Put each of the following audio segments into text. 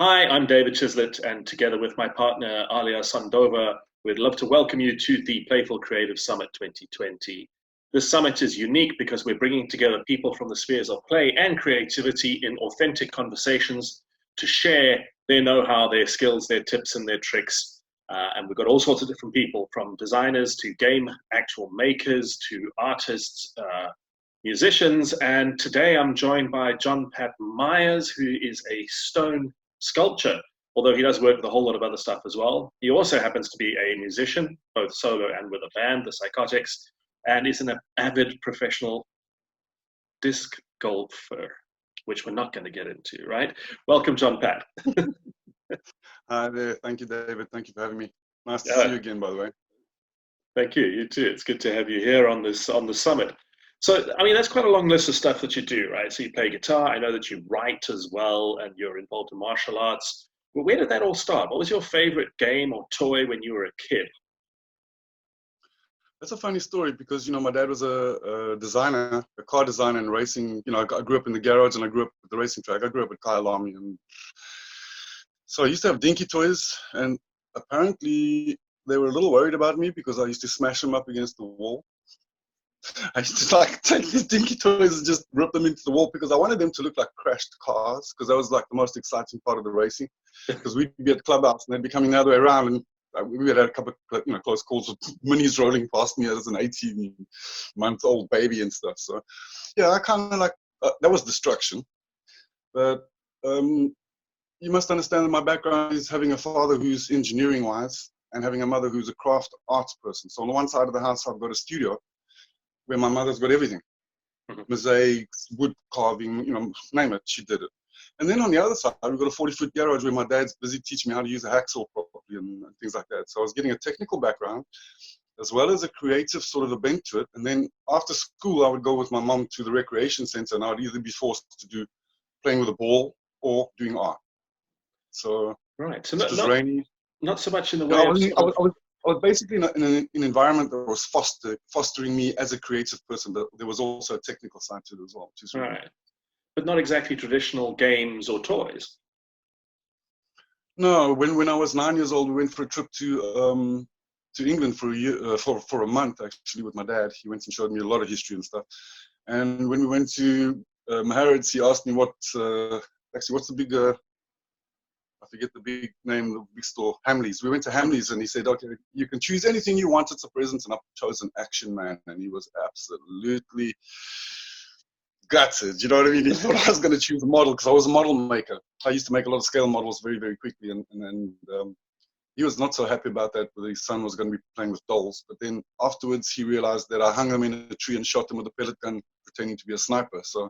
Hi, I'm David Chislett, and together with my partner Alia Sandova, we'd love to welcome you to the Playful Creative Summit 2020. This summit is unique because we're bringing together people from the spheres of play and creativity in authentic conversations to share their know-how, their skills, their tips, and their tricks. And we've got all sorts of different people, from designers to game actual makers to artists, musicians. And today I'm joined by John Pat Meyers, who is a stone sculptor, although he does work with a whole lot of other stuff as well. He also happens to be a musician, both solo and with a band, the Psykotix, and is an avid professional disc golfer, which we're not going to get into, right? Welcome, John Pat. Hi there. Thank you, David. Thank you for having me. Nice to see you again, by the way. Thank you. You too. It's good to have you here on the summit. So, I mean, that's quite a long list of stuff that you do, right? So you play guitar. I know that you write as well, and you're involved in martial arts. But where did that all start? What was your favorite game or toy when you were a kid? That's a funny story because, my dad was a designer, a car designer and racing. I grew up in the garage and I grew up at the racing track. I grew up at Kyle Army. And so I used to have dinky toys, and apparently they were a little worried about me because I used to smash them up against the wall. I used to take these dinky toys and just rip them into the wall because I wanted them to look like crashed cars, because that was like the most exciting part of the racing. Because we'd be at clubhouse and they'd be coming the other way around, and we had a couple of close calls with minis rolling past me as an 18-month-old baby and stuff. So yeah, I kind of that was destruction. But you must understand that my background is having a father who's engineering wise and having a mother who's a craft arts person. So on the one side of the house I've got a studio where my mother's got everything. Mosaics, wood carving, name it, she did it. And then on the other side, we've got a 40-foot garage where my dad's busy teaching me how to use a hacksaw properly and things like that. So I was getting a technical background as well as a creative sort of a bent to it. And then after school, I would go with my mom to the recreation center, and I would either be forced to do playing with a ball or doing art. So right. So it was rainy. Not so much in the way I was basically in an environment that was fostering me as a creative person, but there was also a technical side to it as well. Which is really right. But not exactly traditional games or toys. No, when I was 9 years old, we went for a trip to England for a year, for a month actually with my dad. He went and showed me a lot of history and stuff. And when we went to Harrods, he asked me what's the big I forget the big name, the big store, Hamleys. We went to Hamleys and he said, okay, you can choose anything you want. It's a present. And I chose an Action Man. And he was absolutely gutted. You know what I mean? He thought I was going to choose a model because I was a model maker. I used to make a lot of scale models very, very quickly. And he was not so happy about that, but his son was going to be playing with dolls. But then afterwards, he realized that I hung him in a tree and shot him with a pellet gun, pretending to be a sniper. So,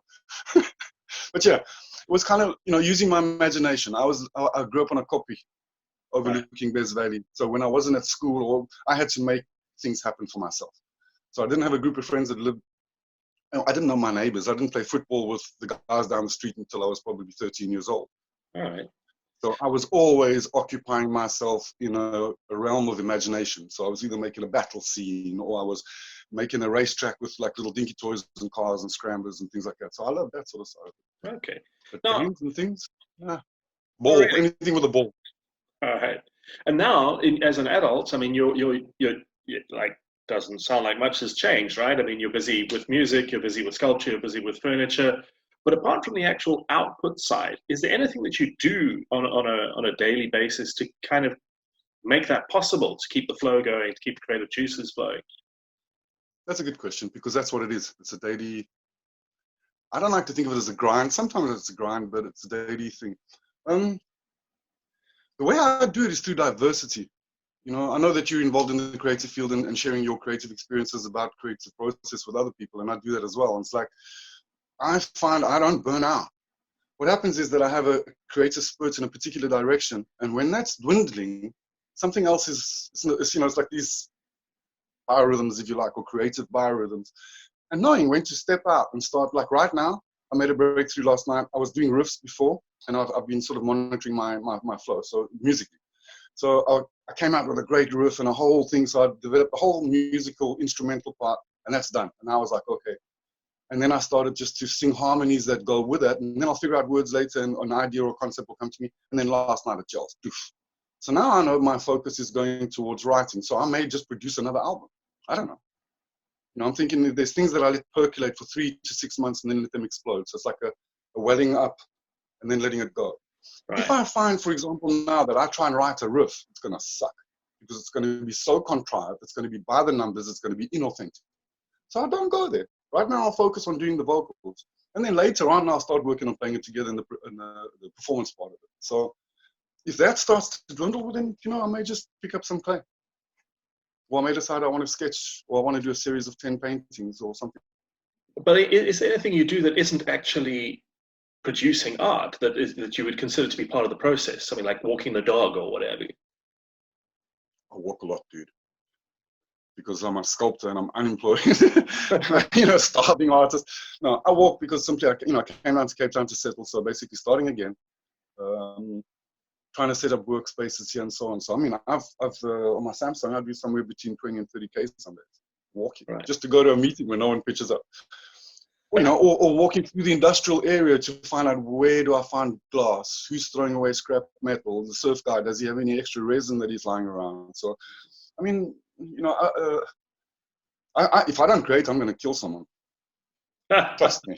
but yeah. It was kind of, using my imagination. I grew up on a kopje overlooking Bez Valley. So when I wasn't at school, I had to make things happen for myself. So I didn't have a group of friends that lived. I didn't know my neighbors. I didn't play football with the guys down the street until I was probably 13 years old. All right. So I was always occupying myself in a realm of imagination. So I was either making a battle scene or I was making a racetrack with like little dinky toys and cars and scramblers and things like that. So I love that sort of side. Okay. But games and things, ball, really? Anything with a ball. All right. And now, as an adult, I mean, you're like, doesn't sound like much has changed, right? I mean, you're busy with music, you're busy with sculpture, you're busy with furniture. But apart from the actual output side, is there anything that you do on a daily basis to kind of make that possible, to keep the flow going, to keep the creative juices flowing? That's a good question, because that's what it is. It's a daily. I don't like to think of it as a grind. Sometimes it's a grind, but it's a daily thing. The way I do it is through diversity. I know that you're involved in the creative field and sharing your creative experiences about creative process with other people, and I do that as well. And it's like, I find I don't burn out. What happens is that I have a creative spurt in a particular direction, and when that's dwindling, something else it's like these biorhythms, if you like, or creative biorhythms. And knowing when to step out and start, like right now, I made a breakthrough last night. I was doing riffs before, and I've been sort of monitoring my flow, so musically. So I came out with a great riff and a whole thing, so I developed a whole musical instrumental part, and that's done. And I was like, okay, And then I started just to sing harmonies that go with it. And then I'll figure out words later and an idea or concept will come to me. And then last night it gels. Doof. So now I know my focus is going towards writing. So I may just produce another album. I don't know. You know, I'm thinking there's things that I let percolate for 3 to 6 months and then let them explode. So it's like a welling up and then letting it go. Right. If I find, for example, now that I try and write a riff, it's going to suck because it's going to be so contrived. It's going to be by the numbers. It's going to be inauthentic. So I don't go there. Right now, I'll focus on doing the vocals. And then later on, I'll start working on playing it together in the performance part of it. So if that starts to dwindle, well, then, you know, I may just pick up some clay. Or I may decide I want to sketch, or I want to do a series of 10 paintings or something. But is there anything you do that isn't actually producing art that you would consider to be part of the process? Something like walking the dog or whatever? I walk a lot, dude. Because I'm a sculptor and I'm unemployed, you know, starving artist. No, I walk because simply, I came down to Cape Town to settle. So basically starting again, trying to set up workspaces here and so on. So, I mean, I've on my Samsung, I do somewhere between 20 and 30K some days walking, right, just to go to a meeting where no one pitches up. You know, or walking through the industrial area to find out where do I find glass, who's throwing away scrap metal, the surf guy, does he have any extra resin that he's lying around? So, I mean, you know, if I don't create, I'm going to kill someone. Trust me.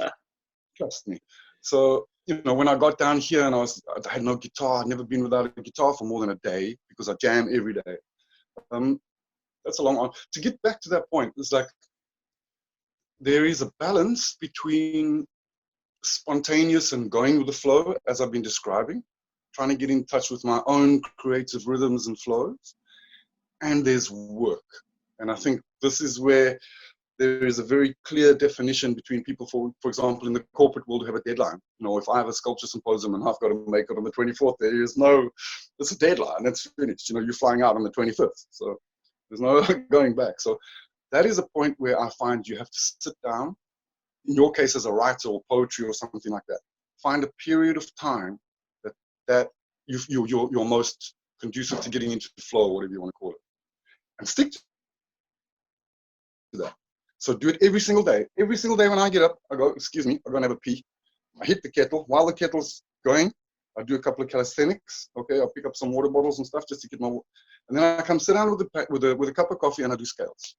Trust me. So, you know, when I got down here and I had no guitar, I'd never been without a guitar for more than a day because I jam every day. That's a long one. To get back to that point, it's like there is a balance between spontaneous and going with the flow, as I've been describing, trying to get in touch with my own creative rhythms and flows. And there's work. And I think this is where there is a very clear definition between people, for example, in the corporate world who have a deadline. You know, if I have a sculpture symposium and I've got to make it on the 24th, it's a deadline, it's finished. You know, you're flying out on the 25th. So there's no going back. So that is a point where I find you have to sit down, in your case as a writer or poetry or something like that, find a period of time that you're most conducive to getting into the flow, or whatever you want to call it. And stick to that. So do it every single day. Every single day when I get up, I go, excuse me, I'm going to have a pee. I hit the kettle. While the kettle's going, I do a couple of calisthenics. Okay, I'll pick up some water bottles and stuff just to get my water. And then I come sit down with a cup of coffee and I do scales.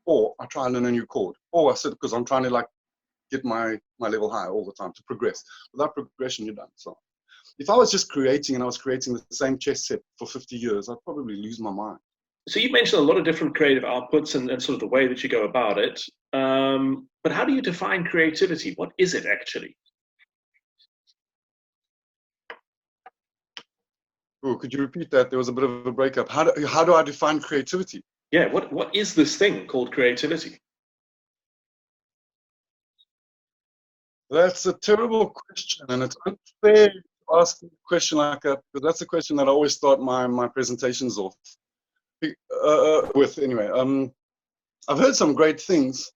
Or I try and learn a new chord. Or I sit because I'm trying to like get my level higher all the time to progress. Without progression, you're done. So if I was just creating and I was creating the same chess set for 50 years, I'd probably lose my mind. So you mentioned a lot of different creative outputs and sort of the way that you go about it. But how do you define creativity? What is it actually? Oh, could you repeat that? There was a bit of a breakup. How do I define creativity? Yeah, what is this thing called creativity? That's a terrible question, and it's unfair to ask a question like that, because that's a question that I always start my presentations off with. Anyway, I've heard some great things,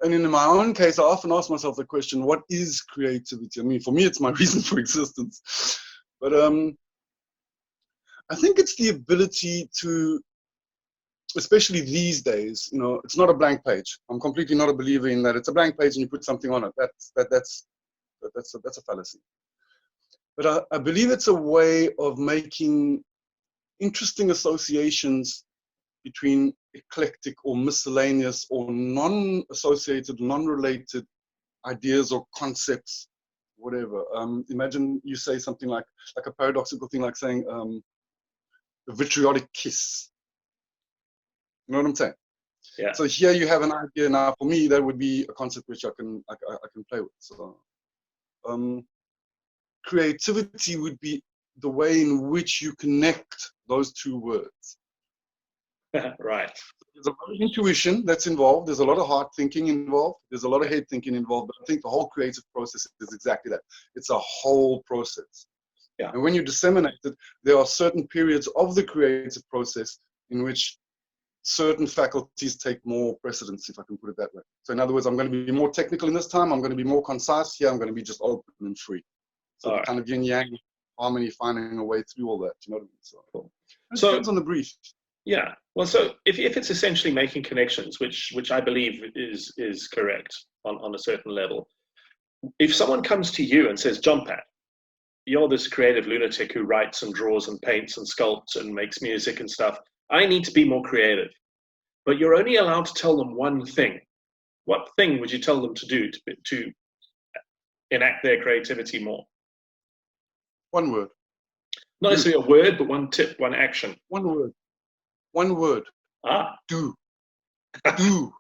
and in my own case, I often ask myself the question, what is creativity? I mean, for me, it's my reason for existence. But I think it's the ability to, especially these days, you know, it's not a blank page. I'm completely not a believer in that. It's a blank page and you put something on it. That's a fallacy. But I believe it's a way of making interesting associations between eclectic or miscellaneous or non-associated, non-related ideas or concepts, whatever. Imagine you say something like a paradoxical thing, like saying a vitriolic kiss. You know what I'm saying? Yeah. So here you have an idea. Now, for me, that would be a concept which I can play with. So, creativity would be the way in which you connect those two words. Right. There's a lot of intuition that's involved. There's a lot of heart thinking involved. There's a lot of head thinking involved. But I think the whole creative process is exactly that. It's a whole process. Yeah. And when you disseminate it, there are certain periods of the creative process in which certain faculties take more precedence, if I can put it that way. So in other words, I'm going to be more technical in this time. I'm going to be more concise here. I'm going to be just open and free. So the kind of yin yang harmony, finding a way through all that. You know what I mean? So cool. It depends on the brief. Yeah. Well, so if it's essentially making connections, which I believe is correct on a certain level, if someone comes to you and says, John Pat, you're this creative lunatic who writes and draws and paints and sculpts and makes music and stuff. I need to be more creative. But you're only allowed to tell them one thing. What thing would you tell them to do to enact their creativity more? One word. Not necessarily a word, but one tip, one action. One word. One word. Ah. Do. Do.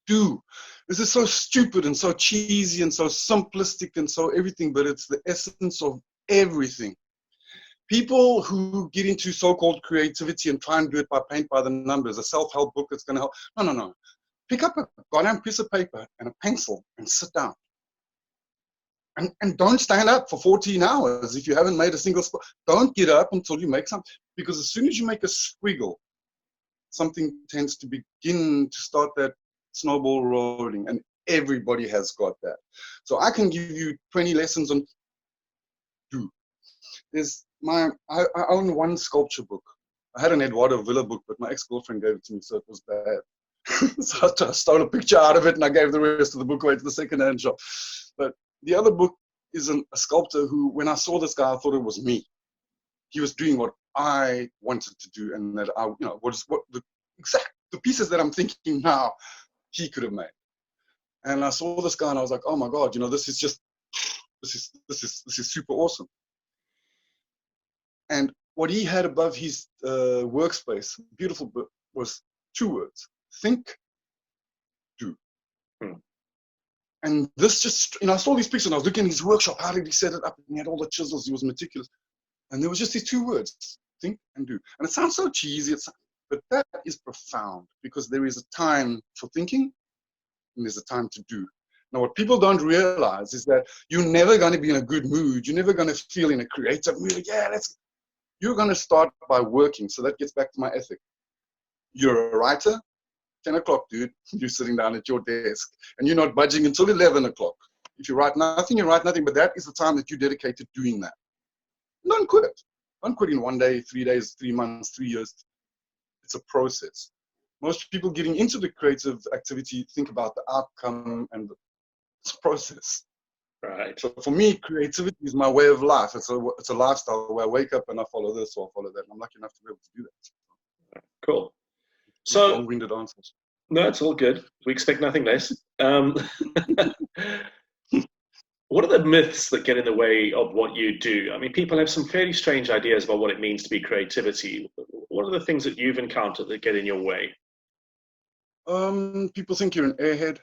Do. This is so stupid and so cheesy and so simplistic and so everything, but it's the essence of everything. People who get into so-called creativity and try and do it by paint by the numbers, a self-help book that's going to help. No, no, no. Pick up a goddamn piece of paper and a pencil and sit down. And don't stand up for 14 hours if you haven't made a single spot. Don't get up until you make something. Because as soon as you make a squiggle, something tends to begin to start that snowball rolling. And everybody has got that. So I can give you 20 lessons on do. I own one sculpture book. I had an Eduardo Villa book, but my ex-girlfriend gave it to me, so it was bad. So I stole a picture out of it and I gave the rest of the book away to the second-hand shop. But the other book is a sculptor who, when I saw this guy, I thought it was me. He was doing what I wanted to do, and that the pieces that I'm thinking now, he could have made. And I saw this guy, and I was like, oh my God, this is super awesome. And what he had above his workspace, beautiful book, was 2 words: think, do. And this just, I saw these pictures and I was looking at his workshop. How did he set it up? And he had all the chisels. He was meticulous. And there was just these 2 words: think and do. And it sounds so cheesy, but that is profound, because there is a time for thinking and there's a time to do. Now, what people don't realize is that you're never going to be in a good mood. You're never going to feel in a creative mood. You're going to start by working. So that gets back to my ethic. You're a writer. 10 o'clock, dude, you're sitting down at your desk and you're not budging until 11 o'clock. If you write nothing, you write nothing, but that is the time that you dedicate to doing that. Don't quit it. Don't quit in 1 day, 3 days, 3 months, 3 years. It's a process. Most people getting into the creative activity think about the outcome, and it's a process. Right. So for me, creativity is my way of life. It's a lifestyle where I wake up and I follow this or I follow that. And I'm lucky enough to be able to do that. Cool. So long-winded answers. No, it's all good. We expect nothing less. What are the myths that get in the way of what you do? I mean, people have some fairly strange ideas about what it means to be creativity. What are the things that you've encountered that get in your way? People think you're an airhead.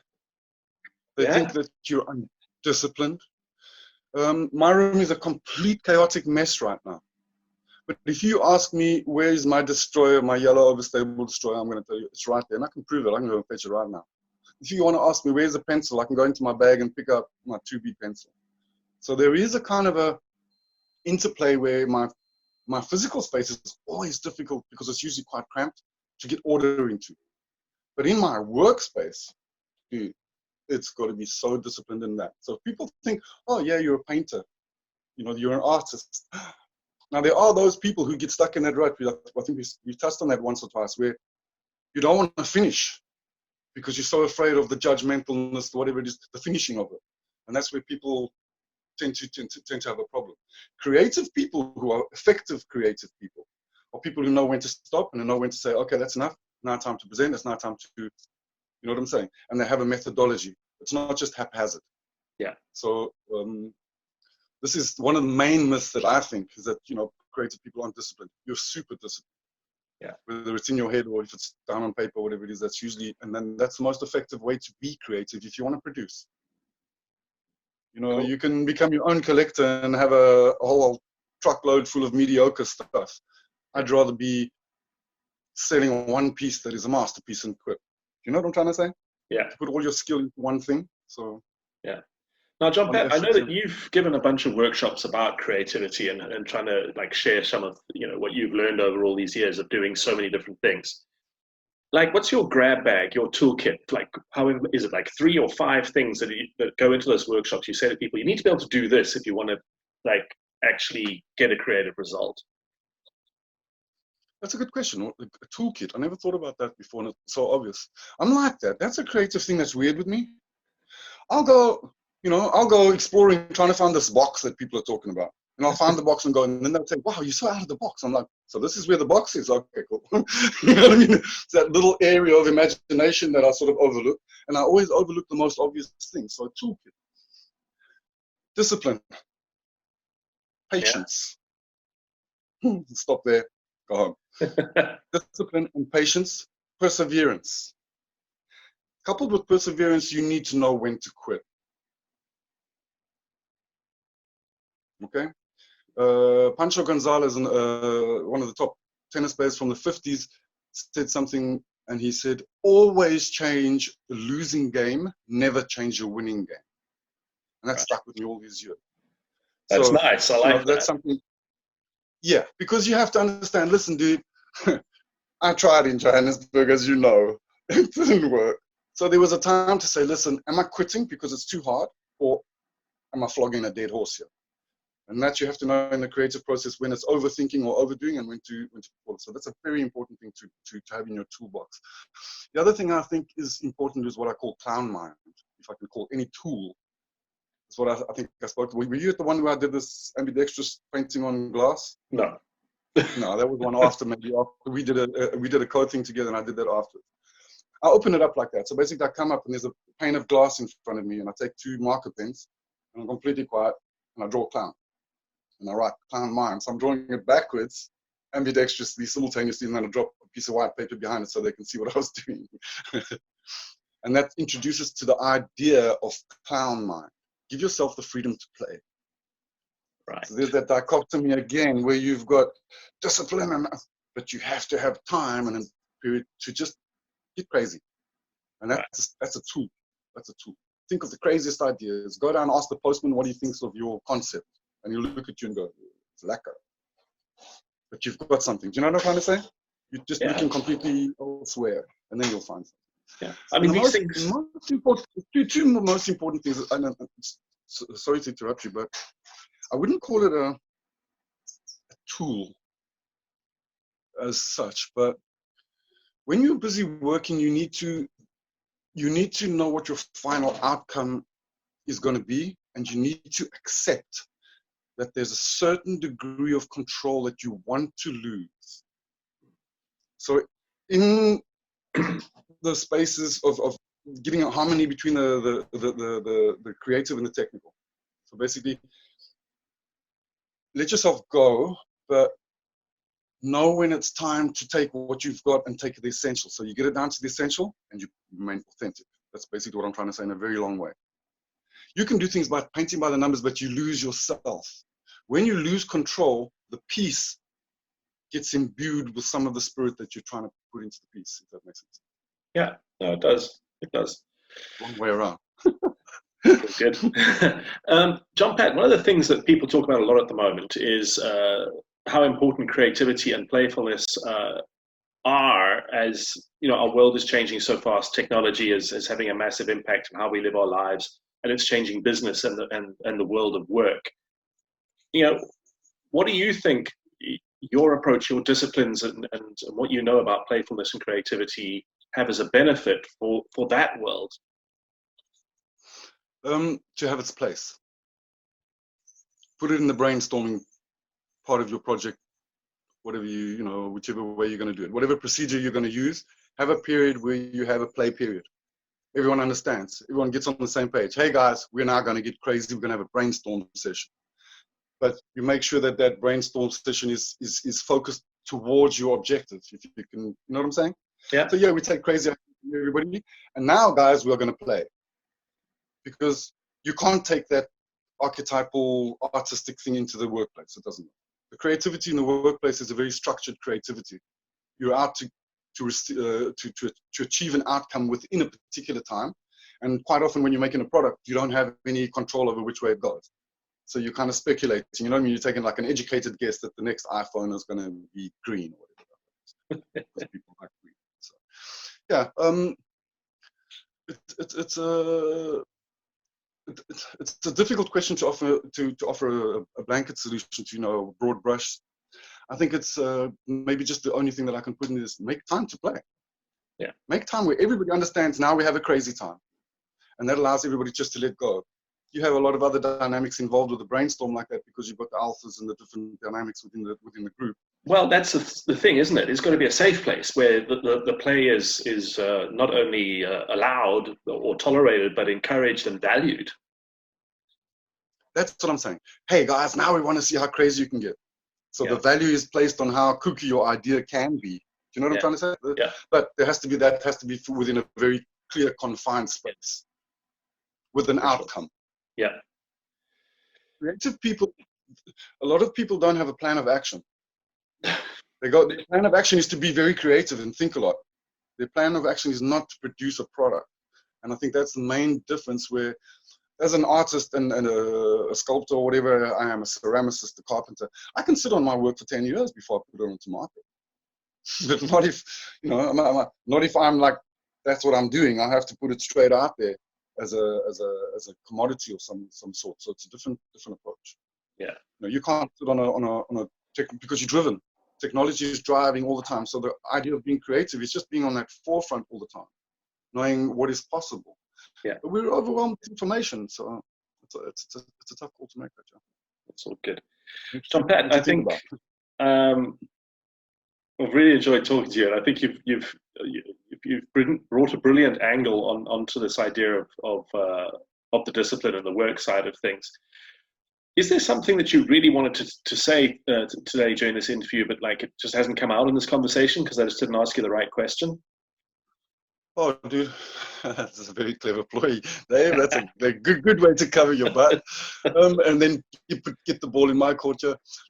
They think that you're undisciplined. My room is a complete chaotic mess right now. But if you ask me, where is my destroyer, my yellow overstable destroyer, I'm going to tell you it's right there. And I can prove it. I can go and fetch it right now. If you want to ask me, where's the pencil, I can go into my bag and pick up my 2B pencil. So there is a kind of a interplay where my physical space is always difficult because it's usually quite cramped to get order into. But in my workspace, dude, it's got to be so disciplined in that. So people think, oh yeah, you're a painter. You're an artist. Now, there are those people who get stuck in that rut. I think we touched on that once or twice, where you don't want to finish because you're so afraid of the judgmentalness, whatever it is, the finishing of it. And that's where people tend to have a problem. Creative people who are effective creative people are people who know when to stop and know when to say, okay, that's enough. Now time to present. It's now time to, you know what I'm saying? And they have a methodology. It's not just haphazard. Yeah. So, this is one of the main myths that I think is that, creative people aren't disciplined. You're super disciplined. Yeah. Whether it's in your head or if it's down on paper, whatever it is, that's usually, and then that's the most effective way to be creative if you want to produce. Cool. You can become your own collector and have a whole truckload full of mediocre stuff. I'd rather be selling one piece that is a masterpiece and quit. You know what I'm trying to say? Yeah. To put all your skill into one thing. So. Yeah. Now, John Pat, I know that you've given a bunch of workshops about creativity and trying to share some of what you've learned over all these years of doing so many different things. What's your grab bag, your toolkit? How is it? 3 or 5 things that go into those workshops? You say to people, you need to be able to do this if you want to actually get a creative result. That's a good question. A toolkit. I never thought about that before, and it's so obvious. I'm like that. That's a creative thing that's weird with me. I'll go exploring, trying to find this box that people are talking about. And I'll find the box and go, and then they'll say, wow, you're so out of the box. I'm like, so this is where the box is? Okay, cool. You know what I mean? It's that little area of imagination that I sort of overlook. And I always overlook the most obvious things. So a toolkit. Discipline. Patience. Yeah. Stop there. Go home. Discipline and patience. Perseverance. Coupled with perseverance, you need to know when to quit. Okay? Pancho Gonzalez, one of the top tennis players from the 50s, said something, and he said, always change the losing game, never change your winning game. And that stuck with me all these years. That's nice. I like that. That's something, yeah, because you have to understand, listen, dude, I tried in Johannesburg, as you know. It didn't work. So there was a time to say, listen, am I quitting because it's too hard, or am I flogging a dead horse here? And that you have to know in the creative process when it's overthinking or overdoing, and when to pull. So that's a very important thing to have in your toolbox. The other thing I think is important is what I call clown mind. If I can call any tool, that's what I think I spoke to. Were you at the one where I did this ambidextrous painting on glass? No. No, that was one after, maybe after we did a code thing together, and I did that after. I open it up like that. So basically I come up and there's a pane of glass in front of me, and I take 2 marker pens and I'm completely quiet and I draw a clown. And I write clown mind. So I'm drawing it backwards, ambidextrously, simultaneously, and then I drop a piece of white paper behind it so they can see what I was doing. And that introduces to the idea of clown mind. Give yourself the freedom to play. Right. So there's that dichotomy again, where you've got discipline, but you have to have time and a period to just get crazy. And that's a tool. That's a tool. Think of the craziest ideas. Go down and ask the postman what he thinks of your concept. And he'll look at you and go, it's lekker. But you've got something. Do you know what I'm trying to say? You're just looking completely elsewhere, and then you'll find something. Yeah. I mean, these things. Most important, two most important things, sorry to interrupt you, but I wouldn't call it a tool as such, but when you're busy working, you need to know what your final outcome is going to be, and you need to accept that there's a certain degree of control that you want to lose. So in the spaces of getting a harmony between the creative and the technical. So basically, let yourself go, but know when it's time to take what you've got and take the essential. So you get it down to the essential and you remain authentic. That's basically what I'm trying to say in a very long way. You can do things by painting by the numbers, but you lose yourself. When you lose control, the piece gets imbued with some of the spirit that you're trying to put into the piece, if that makes sense. Yeah, no, it does. It does. Long way around. Good. John Pat, one of the things that people talk about a lot at the moment is how important creativity and playfulness are, as you know, our world is changing so fast. Technology is having a massive impact on how we live our lives, and it's changing business and the world of work. You know, what do you think your approach, your disciplines, and what you know about playfulness and creativity have as a benefit for that world? To have its place. Put it in the brainstorming part of your project, whatever whichever way you're going to do it, whatever procedure you're going to use, have a period where you have a play period. Everyone understands. Everyone gets on the same page. Hey guys, we're now going to get crazy. We're going to have a brainstorm session. But you make sure that that brainstorm session is focused towards your objective. If you can, you know what I'm saying? Yeah. So yeah, we take crazy everybody, and now guys, we're going to play. Because you can't take that archetypal artistic thing into the workplace. It doesn't work. The creativity in the workplace is a very structured creativity. You're out to achieve an outcome within a particular time. And quite often when you're making a product, you don't have any control over which way it goes. So you're kind of speculating, you know what I mean? You're taking like an educated guess that the next iPhone is going to be green or whatever. Because people like green. So, yeah, it's a difficult question to offer a blanket solution to, a broad brush. I think it's maybe just the only thing that I can put in is make time to play. Yeah. Make time where everybody understands now we have a crazy time. And that allows everybody just to let go. You have a lot of other dynamics involved with a brainstorm like that because you've got the alphas and the different dynamics within the group. Well, that's the thing, isn't it? It's got to be a safe place where the play is not only allowed or tolerated, but encouraged and valued. That's what I'm saying. Hey guys, now we want to see how crazy you can get. So the value is placed on how kooky your idea can be. Do you know what I'm trying to say? Yeah. But there has to be within a very clear, confined space with an outcome. Yeah. Creative people, a lot of people don't have a plan of action. Their plan of action is to be very creative and think a lot. Their plan of action is not to produce a product. And I think that's the main difference where, as an artist and a sculptor or whatever I am, a ceramicist, a carpenter, I can sit on my work for 10 years before I put it onto market. But not if, not if I'm like, that's what I'm doing. I have to put it straight out there as a commodity of some sort. So it's a different approach. Yeah. You can't sit on a because you're driven. Technology is driving all the time. So the idea of being creative is just being on that forefront all the time, knowing what is possible. Yeah. But we're overwhelmed with information, so it's a tough call to make. That. That's all good. John Pat, I think I've really enjoyed talking to you, and I think you've brought a brilliant angle onto this idea of the discipline and the work side of things. Is there something that you really wanted to say today during this interview, but like it just hasn't come out in this conversation because I just didn't ask you the right question? Oh, dude, that's a very clever ploy, Dave. That's a good way to cover your butt. And then you get the ball in my court.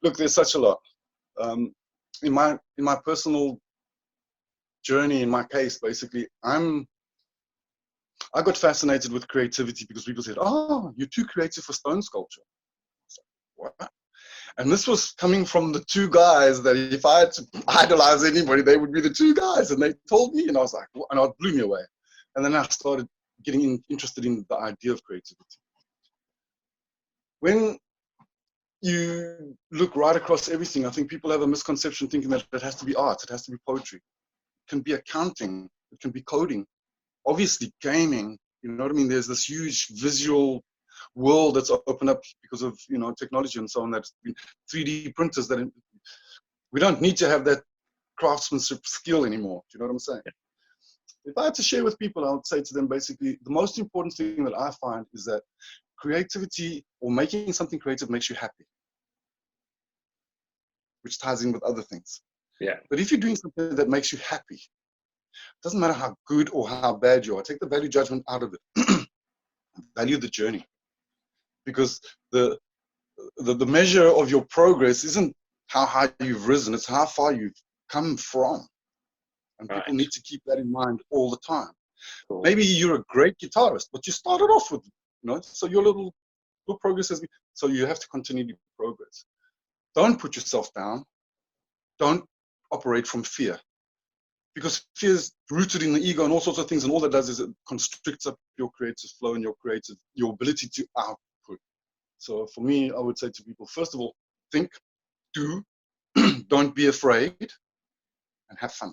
Look, there's such a lot. In my personal journey, in my case, basically, I got fascinated with creativity because people said, "Oh, you're too creative for stone sculpture." What? And this was coming from the two guys that if I had to idolize anybody, they would be the two guys. And they told me, and I was like, and it blew me away. And then I started getting interested in the idea of creativity. When you look right across everything, I think people have a misconception thinking that it has to be art, it has to be poetry. It can be accounting, it can be coding. Obviously, gaming, you know what I mean? There's this huge visual world that's opened up because of technology and so on. That's been 3D printers that we don't need to have that craftsmanship skill anymore. Do you know what I'm saying? If I had to share with people, I would say to them basically the most important thing that I find is that creativity or making something creative makes you happy, which ties in with other things. Yeah. But if you're doing something that makes you happy, it doesn't matter how good or how bad you are. Take the value judgment out of it. Value the journey. Because the measure of your progress isn't how high you've risen, it's how far you've come from. And people need to keep that in mind all the time. Cool. Maybe you're a great guitarist, but you started off with, so your progress has been, so you have to continue to progress. Don't put yourself down. Don't operate from fear. Because fear is rooted in the ego and all sorts of things, and all that does is it constricts up your creative flow and your ability to output. So for me, I would say to people, first of all, think, do, don't be afraid, and have fun.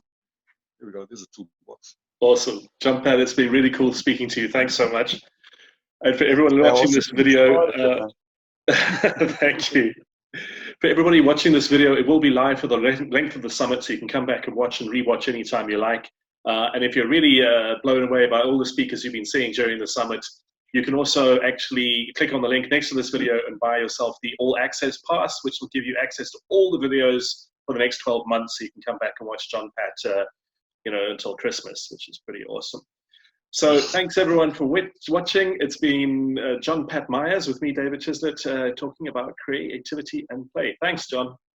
Here we go. There's a toolbox. Awesome. John Pat, it's been really cool speaking to you. Thanks so much. And for everyone watching this video, thank you. For everybody watching this video, it will be live for the length of the summit, so you can come back and watch and rewatch anytime you like. And if you're really blown away by all the speakers you've been seeing during the summit, you can also actually click on the link next to this video and buy yourself the All Access Pass, which will give you access to all the videos for the next 12 months, so you can come back and watch John Pat, until Christmas, which is pretty awesome. So thanks everyone for watching. It's been John Pat Meyers with me, David Chislett, talking about creativity and play. Thanks, John.